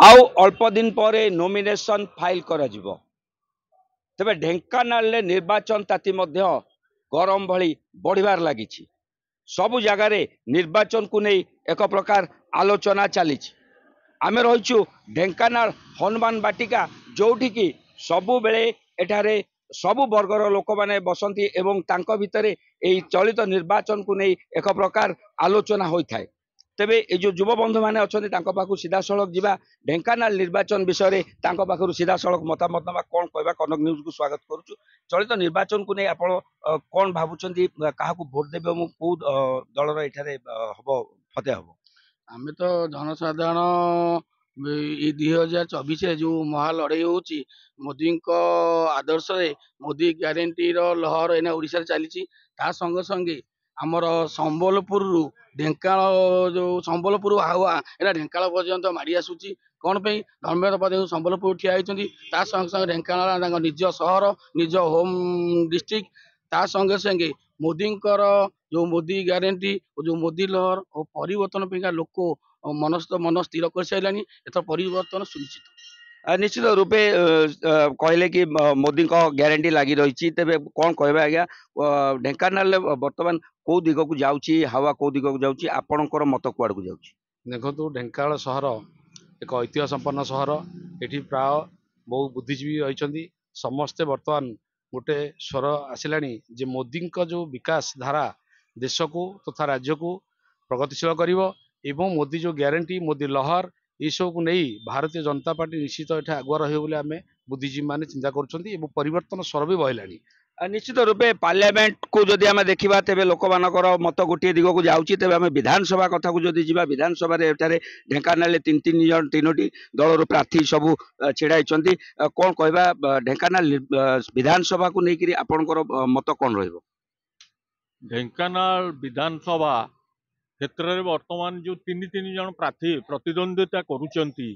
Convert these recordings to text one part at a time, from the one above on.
आउ अल्प दिन पर नॉमिनेशन फाइल करा जिवो। तेबे ढेंकानाल निर्वाचन ताती मध्य गरम भली बढ़िबार लागिछि। सबु जगार निर्वाचन को नहीं एक प्रकार आलोचना चली। आम रहीचु ढेंकानाल हनुमान बाटिका जोठी की सबु बेले एठारे सबु वर्गर लोक माने बसंती एवं तांको भितरे एई चलित निर्वाचन को नहीं एक प्रकार आलोचना होता है। तेबे ये जो युव बंधु मैंने अच्छा पाखु सीधा सड़क जावा ढेंकानाल निर्वाचन विषय में पाखु सीधा सड़क मतामत ना कौन कहवा कनक न्यूज को स्वागत करुचु। चलित निर्वाचन को नहीं आप कौन भावुं क्या भोट देवे और कौ दलर ये हम फतेह हम? आमे तो जनसाधारण ये 2024 जो महालड़ई होची मोदी आदर्श मोदी ग्यारंटी लहर एना ओडिशा चली संगे संगे आमर संबलपुर ढेंकानाल जो संबलपुर हावा एना ढेंकानाल पर्यंत माड़ी आसूची कौन पे धर्मेन्द्र प्रधान संबलपुर ठिया होती संगे संगे ढेंकानाल निज सहर निज होम डिस्ट्रिक्ट ता संगे संगे मोदींकर जो मोदी ग्यारंटी जो मोदी लहर और परिवर्तन पे लोक मन स्थिर कर सारा एथर परिवर्तन सुनिश्चित निश्चित रूपे कहले कि मोदी ग्यारंटी लगी रही तेरे कौन कह आज्ञा ढेंकानाल बर्तमान कौ दिग को जाऊँगी हावा कौ दिग को जाऊँगी आपणकर मत कुआड़ को जाऊँगी? देखो ढेंकानाल सहर एक ऐतिह्य संपन्न सहर ये प्राय बहु बुद्धिजीवी रही समस्ते बर्तमान गोटे स्वर आसला जे मोदी जो विकास धारा देश को तथा राज्य को प्रगतिशील कर मोदी जो ग्यारंटी मोदी लहर ये सब को नहीं भारतीय जनता पार्टी निश्चित ये आगुआ रही बुद्धिजीवी मैंने चिंता कर परिवर्तन स्वर भी बहला। निश्चित रूपे पार्लियामेंट को जदि आम देखा तेज लोक मानकर मत गोटे दिग को जाऊँगी तेज आम विधानसभा कथा को जदि जा विधानसभा ढेंकानाल तीनोटी दलर प्रार्थी सबू छिड़ाई कौन कहवा ढेंकानाल विधानसभा को लेकिन आपणकर मत कौन रहिबो? ढेंकानाल विधानसभा क्षेत्र में वर्तमान जो तीन जन प्रार्थी प्रतिद्वंदिता करुचंती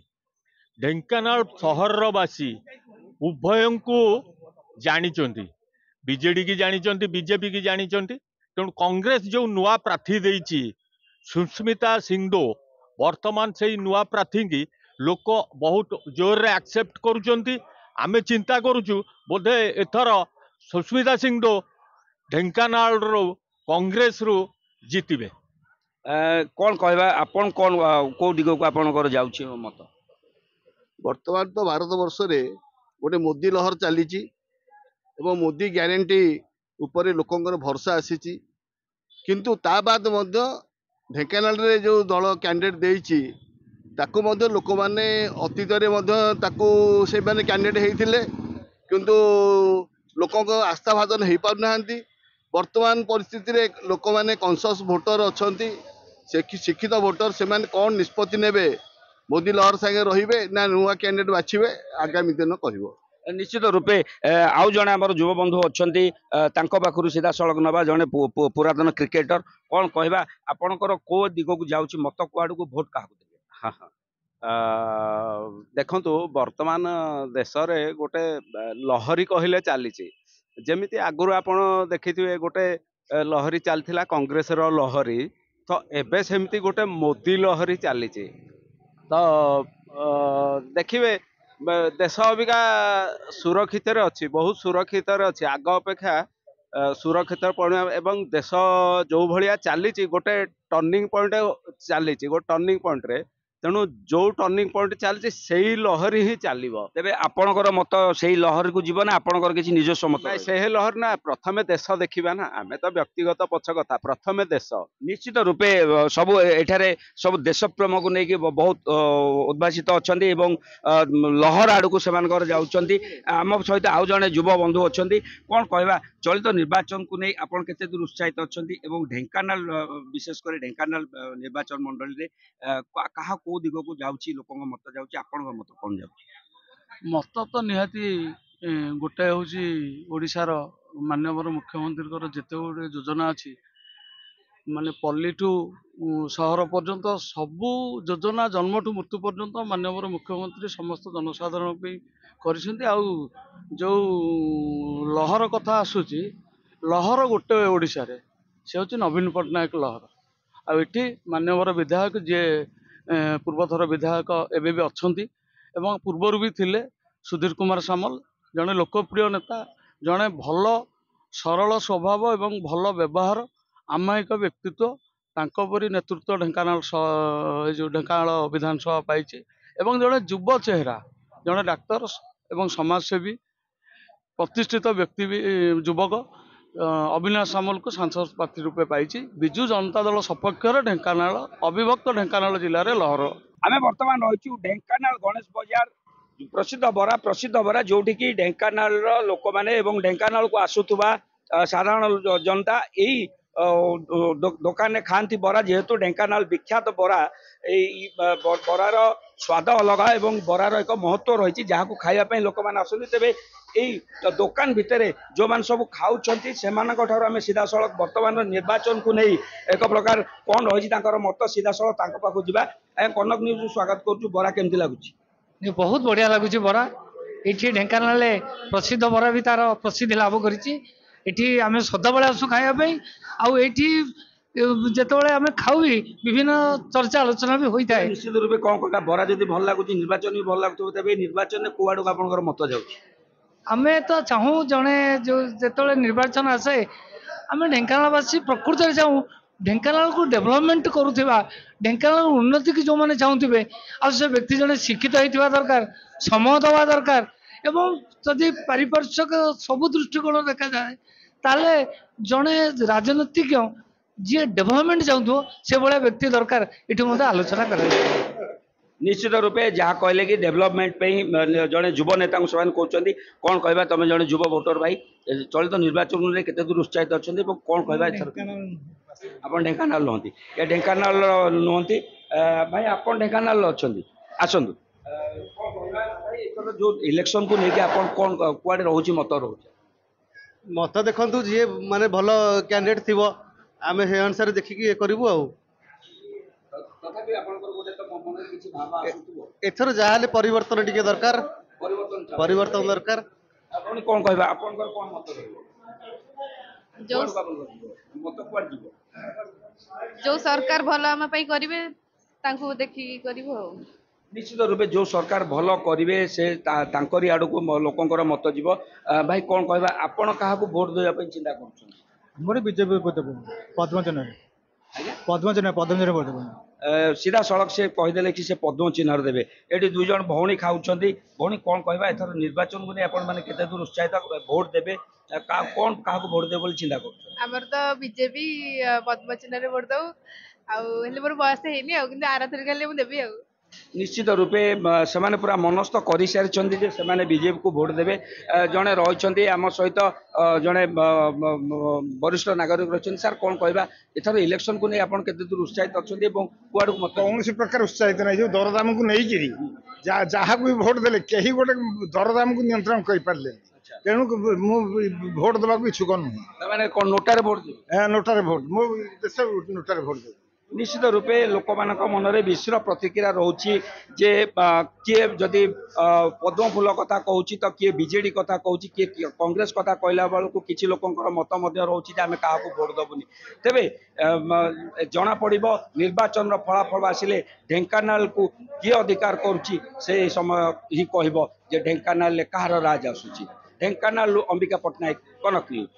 ढेंकानाल सहरवासी उभय को जानी बीजेडी की जानी बीजेपी की जानी तेणु कांग्रेस जो नुआ प्रार्थी देती सुष्मिता सिंहदो वर्तमान से नुआ प्रार्थी की लोक बहुत जोर रे एक्सेप्ट करुचंती। आमे चिंता करुचु बोधे एथर सुष्मिता सिंहदो ढेंकानाल कांग्रेस रु जीतबे। कौन कहवा आपन कौन कौ दिग को आपणकर जाउछि मत? वर्तमान तो भारत वर्ष रे गोटे मोदी लहर चली एवं मोदी ग्यारंटी उपरे लोकंकर भरोसा आसी किंतु ता बाद मध्य ढेंकानाल रे जो दल कैंडिडेट देइछि ताकू मध्य लोक माने अतीत रे मध्य ताकू से माने कैंडिडेट हेइथिले किंतु लोकंक आस्था भाजन हेइ पार नाहंती। वर्तमान परिस्थिति रे लोक माने कॉन्शियस वोटर अछंती शिक्षित वोटर से माने कौन निष्पत्ति नेबे मोदी लहर संगे रहिबे ना नुआ कैंडिडेट बाछिबे आगामी दिन कहबो। निश्चित रूपे आउ जड़े आम युव बंधु अच्छा पाखु सीधा सड़क नवा जड़े पुरातन क्रिकेटर कौन कहवा आपणकर को दिग को जाऊँगी मत कुआड़ को भोट क्या देवे? हाँ देखु वर्तमान देश रे गोटे लहरी कहले चली जमी आगुरी आप देखिए गोटे लहरी चलता कांग्रेस लहरी तो एबे सेमती गोटे मोदी लहरी चली तो देखिए देश अबिका सुरक्षित अच्छी बहुत सुरक्षित अच्छी आग अपेक्षा सुरक्षित एवं देश जो भाया चली गोटे टर्निंग पॉइंट चली गोटे टर्निंग पॉइंट रे तेणु जो टर्निंग पॉइंट चलती से लहरी ही चलो तेरे आपणकर मत से लहर को जीवन आपणकर किसी निजस्व मत से लहर ना प्रथमे देश देखा ना आम तो व्यक्तिगत पक्ष कथा प्रथमे देश निश्चित रूपे सब एठारे सब देश प्रेम को लेकिन बहुत उद्भाषित अच्छा लहर आड़ को जाऊँगी। आम सहित आउ जड़े युव बंधु अच्छा कौन कहवा चलित निर्वाचन को नहीं आप दूर उत्साहित अच्छा ढेंकानाल विशेषकर ढेंकानाल निर्वाचन मंडल में क्या कौ दिग को जाऊँगी लोक मत जाऊँगी आपण मत कौन जाऊँगी? मत तो निहाती गोटे हूँ ओडिशार माननीय मुख्यमंत्री जिते गुड़े योजना अच्छी माने पल्ली ठू सहर पर्यंत सबू योजना जन्म ठू मृत्यु पर्यंत माननीय मुख्यमंत्री समस्त जनसाधारण कर जो लहर कथा आसूची लहर गोटे ओडिशा रे से हूँ नवीन पट्टनायक लहर आठी माननीय विधायक जी ପୂର୍ବଥର ବିଧାୟକ ଏବେ ବି ଅଛନ୍ତି ଏବଂ ପୂର୍ବରୁ ବି ଥିଲେ। ସୁଧୀର କୁମାର ସାମଲ ଜଣେ ଲୋକପ୍ରିୟ ନେତା, ଜଣେ ଭଲ ସରଳ ସ୍ୱଭାବ ଏବଂ ଭଲ ବ୍ୟବହାର, ଆମାୟିକ ବ୍ୟକ୍ତିତ୍ୱ। ତାଙ୍କ ପରି ନେତୃତ୍ୱ ଢେଙ୍କାନାଳ ବିଧାନସଭା ପାଇଛି ଏବଂ ଜଣେ ଯୁବ ଚେହେରା, ଜଣେ ଡାକ୍ତର ଏବଂ ସମାଜସେବୀ ପ୍ରତିଷ୍ଠିତ ବ୍ୟକ୍ତି ବି ଯୁବକ ଅବିନାଶ ସାମଲକୁ ସାଂସଦ ପ୍ରାର୍ଥୀ ରୂପେ ପାଇଛି। ବିଜୁ ଜନତା ଦଳ ସପକ୍ଷରେ ଢେଙ୍କାନାଳ ଅବିଭକ୍ତ ଢେଙ୍କାନାଳ ଜିଲ୍ଲାରେ ଲହର। ଆମେ ବର୍ତ୍ତମାନ ରହିଛୁ ଢେଙ୍କାନାଳ ଗଣେଶ ବଜାର, ପ୍ରସିଦ୍ଧ ବରା ଯୋଉଠିକି ଢେଙ୍କାନାଳର ଲୋକମାନେ ଏବଂ ଢେଙ୍କାନାଳକୁ ଆସୁଥିବା ସାଧାରଣ ଜନତା ଏଇ ଦୋକାନରେ ଖାଆନ୍ତି ବରା। ଯେହେତୁ ଢେଙ୍କାନାଳ ବିଖ୍ୟାତ ବରା, ଏଇ ବରାର ସ୍ୱାଦ ଅଲଗା ଏବଂ ବରାର ଏକ ମହତ୍ତ୍ୱ ରହିଛି ଯାହାକୁ ଖାଇବା ପାଇଁ ଲୋକମାନେ ଆସନ୍ତି। ତେବେ ଏଇ ଦୋକାନ ଭିତରେ ଯେଉଁମାନେ ସବୁ ଖାଉଛନ୍ତି ସେମାନଙ୍କ ଠାରୁ ଆମେ ସିଧାସଳଖ ବର୍ତ୍ତମାନର ନିର୍ବାଚନକୁ ନେଇ ଏକ ପ୍ରକାର କ'ଣ ରହିଛି ତାଙ୍କର ମତ ସିଧାସଳଖ ତାଙ୍କ ପାଖକୁ ଯିବା। କନକ ନ୍ୟୁଜ୍ ସ୍ୱାଗତ କରୁଛୁ। ବରା କେମିତି ଲାଗୁଛି? ବହୁତ ବଢ଼ିଆ ଲାଗୁଛି ବରା। ଏଠି ଢେଙ୍କାନାଳରେ ପ୍ରସିଦ୍ଧ ବରା ବି ତାର ପ୍ରସିଦ୍ଧି ଲାଭ କରିଛି। ଏଠି ଆମେ ସଦାବେଳେ ଆସୁ ଖାଇବା ପାଇଁ, ଆଉ ଏଠି ଯେତେବେଳେ ଆମେ ଖାଉ ବିଭିନ୍ନ ଚର୍ଚ୍ଚା ଆଲୋଚନା ବି ହୋଇଥାଏ। ନିଶ୍ଚିତ ରୂପେ କ'ଣ କହିବା, ବରା ଯଦି ଭଲ ଲାଗୁଛି, ନିର୍ବାଚନ ବି ଭଲ ଲାଗୁଥିବ, ତେବେ ଏ ନିର୍ବାଚନରେ କୋଉ ଆଡ଼କୁ ଆପଣଙ୍କର ମତ ଯାଉଛି? ଆମେ ତ ଚାହୁଁ ଜଣେ ଯେତେବେଳେ ନିର୍ବାଚନ ଆସେ ଆମେ ଢେଙ୍କାନାଳବାସୀ ପ୍ରକୃତରେ ଚାହୁଁ ଢେଙ୍କାନାଳକୁ ଡେଭଲପମେଣ୍ଟ କରୁଥିବା, ଢେଙ୍କାନାଳ ଉନ୍ନତିକୁ ଯେଉଁମାନେ ଚାହୁଁଥିବେ, ଆଉ ସେ ବ୍ୟକ୍ତି ଜଣେ ଶିକ୍ଷିତ ହେଇଥିବା ଦରକାର, ସମୟ ଦେବା ଦରକାର ଏବଂ ଯଦି ପାରିପାର୍ଶ୍ୱିକ ସବୁ ଦୃଷ୍ଟିକୋଣ ଦେଖାଯାଏ ତାହେଲେ ଜଣେ ରାଜନୀତିଜ୍ଞ ଯିଏ ଡେଭଲପମେଣ୍ଟ ଚାହୁଁଥିବ ସେଭଳିଆ ବ୍ୟକ୍ତି ଦରକାର। ଏଠି ମଧ୍ୟ ଆଲୋଚନା କରାଯାଏ। ନିଶ୍ଚିତ ରୂପେ ଯାହା କହିଲେ କି ଡେଭଲପମେଣ୍ଟ ପାଇଁ ଜଣେ ଯୁବ ନେତାଙ୍କୁ ସେମାନେ କହୁଛନ୍ତି। କ'ଣ କହିବା, ତମେ ଜଣେ ଯୁବ ଭୋଟର ଭାଇ, ଚଳିତ ନିର୍ବାଚନରେ କେତେ ଦୂର ଉତ୍ସାହିତ ଅଛନ୍ତି ଏବଂ କ'ଣ କହିବା ଏଥର? ଆପଣ ଢେଙ୍କାନାଳ ନୁହନ୍ତି, ଏ ଢେଙ୍କାନାଳର ନୁହନ୍ତି ଭାଇ, ଆପଣ ଢେଙ୍କାନାଳର ଅଛନ୍ତି, ଆସନ୍ତୁ। କ'ଣ କହିବା ଭାଇ, ଏଥର ଯୋଉ ଇଲେକ୍ସନକୁ ନେଇକି ଆପଣ କ'ଣ କୁଆଡ଼େ ରହୁଛି ମତ ରହୁଛି? ମତ ଦେଖନ୍ତୁ, ଯିଏ ମାନେ ଭଲ କ୍ୟାଣ୍ଡିଡେଟ୍ ଥିବ ଆମେ ସେ ଅନୁସାରେ ଦେଖିକି ଇଏ କରିବୁ। ଆଉ ତଥାପି ଆପଣଙ୍କର ଗୋଟେ ତ ମନରେ କିଛି ଭାବ ଆସୁଥିବ, ଏଥର ଯାହାହେଲେ ପରିବର୍ତ୍ତନ ଟିକେ ଦରକାର, ପରିବର୍ତ୍ତନ ଦରକାର। ଆପଣ କ'ଣ କହିବା, ଆପଣଙ୍କର କ'ଣ ମତ ରହିବ? ଯୋଉ ମତ କୁଆଡ଼େ ଯିବ? ଯୋଉ ସରକାର ଭଲ ଆମ ପାଇଁ କରିବେ ତାଙ୍କୁ ଦେଖିକି କରିବୁ ଆଉ। ନିଶ୍ଚିତ ରୂପେ ଯୋଉ ସରକାର ଭଲ କରିବେ ସେ ତାଙ୍କରି ଆଡ଼କୁ ଲୋକଙ୍କର ମତ ଯିବ। ଭାଇ କ'ଣ କହିବା, ଆପଣ କାହାକୁ ଭୋଟ ଦେବା ପାଇଁ ଚିନ୍ତା କରୁଛନ୍ତି? ଆମର ବିଜେପି ପଦ୍ମଚିହ୍ନ ଭୋଟ ଦେବୁ। ସିଧାସଳଖ ସେ କହିଦେଲେ କି ସେ ପଦ୍ମ ଚିହ୍ନରେ ଦେବେ। ଏଠି ଦୁଇ ଜଣ ଭଉଣୀ ଖାଉଛନ୍ତି। ଭଉଣୀ କ'ଣ କହିବା, ଏଥର ନିର୍ବାଚନକୁ ନେଇ ଆପଣମାନେ କେତେ ଦୂର ଉତ୍ସାହିତ, ଭୋଟ ଦେବେ, କ'ଣ କାହାକୁ ଭୋଟ ଦେବେ ବୋଲି ଚିନ୍ତା କରୁଛନ୍ତି? ଆମର ତ ବିଜେପି ପଦ୍ମଚିହ୍ନରେ ଭୋଟ ଦଉ। ଆଉ ହେଲେ ମୋର ବୟସ ହେଇନି ଆଉ, କିନ୍ତୁ ଆରଥରିକ ହେଲେ ମୁଁ ଦେବି ଆଉ। ନିଶ୍ଚିତ ରୂପେ ସେମାନେ ପୁରା ମନସ୍ଥ କରିସାରିଛନ୍ତି ଯେ ସେମାନେ ବିଜେପିକୁ ଭୋଟ ଦେବେ। ଜଣେ ରହିଛନ୍ତି ଆମ ସହିତ, ଜଣେ ବରିଷ୍ଠ ନାଗରିକ ରହିଛନ୍ତି। ସାର୍ କ'ଣ କହିବା, ଏଥର ଇଲେକ୍ସନକୁ ନେଇ ଆପଣ କେତେ ଦୂର ଉତ୍ସାହିତ ଅଛନ୍ତି ଏବଂ କୁଆଡ଼କୁ ମତ? କୌଣସି ପ୍ରକାର ଉତ୍ସାହିତ ନାହିଁ। ଯୋଉ ଦରଦାମକୁ ନେଇକିରି ଯାହାକୁ ବି ଭୋଟ ଦେଲେ କେହି ଗୋଟେ ଦରଦାମକୁ ନିୟନ୍ତ୍ରଣ କରିପାରିଲେନି। ତେଣୁ ମୁଁ ଭୋଟ ଦେବାକୁ ଇଚ୍ଛୁକ ନୁହେଁ। ସେମାନେ କ'ଣ ନୋଟାରେ ଭୋଟ ଦେବେ? ନୋଟାରେ ଭୋଟ, ମୋ ଦେଶ ନୋଟାରେ ଭୋଟ ଦେବି। ନିଶ୍ଚିତ ରୂପେ ଲୋକମାନଙ୍କ ମନରେ ମିଶ୍ର ପ୍ରତିକ୍ରିୟା ରହୁଛି ଯେ କିଏ ଯଦି ପଦ୍ମ ଫୁଲ କଥା କହୁଛି ତ କିଏ ବିଜେଡି କଥା କହୁଛି, କିଏ କଂଗ୍ରେସ କଥା କହିଲା ବେଳକୁ କିଛି ଲୋକଙ୍କର ମତ ମଧ୍ୟ ରହୁଛି ଯେ ଆମେ କାହାକୁ ଭୋଟ ଦେବୁନି। ତେବେ ଜଣାପଡ଼ିବ ନିର୍ବାଚନର ଫଳାଫଳ ଆସିଲେ ଢେଙ୍କାନାଳକୁ କିଏ ଅଧିକାର କରୁଛି ସେ ସମୟ ହିଁ କହିବ ଯେ ଢେଙ୍କାନାଳରେ କାହାର ରାଜ ଆସୁଛି। ଢେଙ୍କାନାଳରୁ ଅମ୍ବିକା ପଟ୍ଟନାୟକ, କନକ ନ୍ୟୁଜ୍।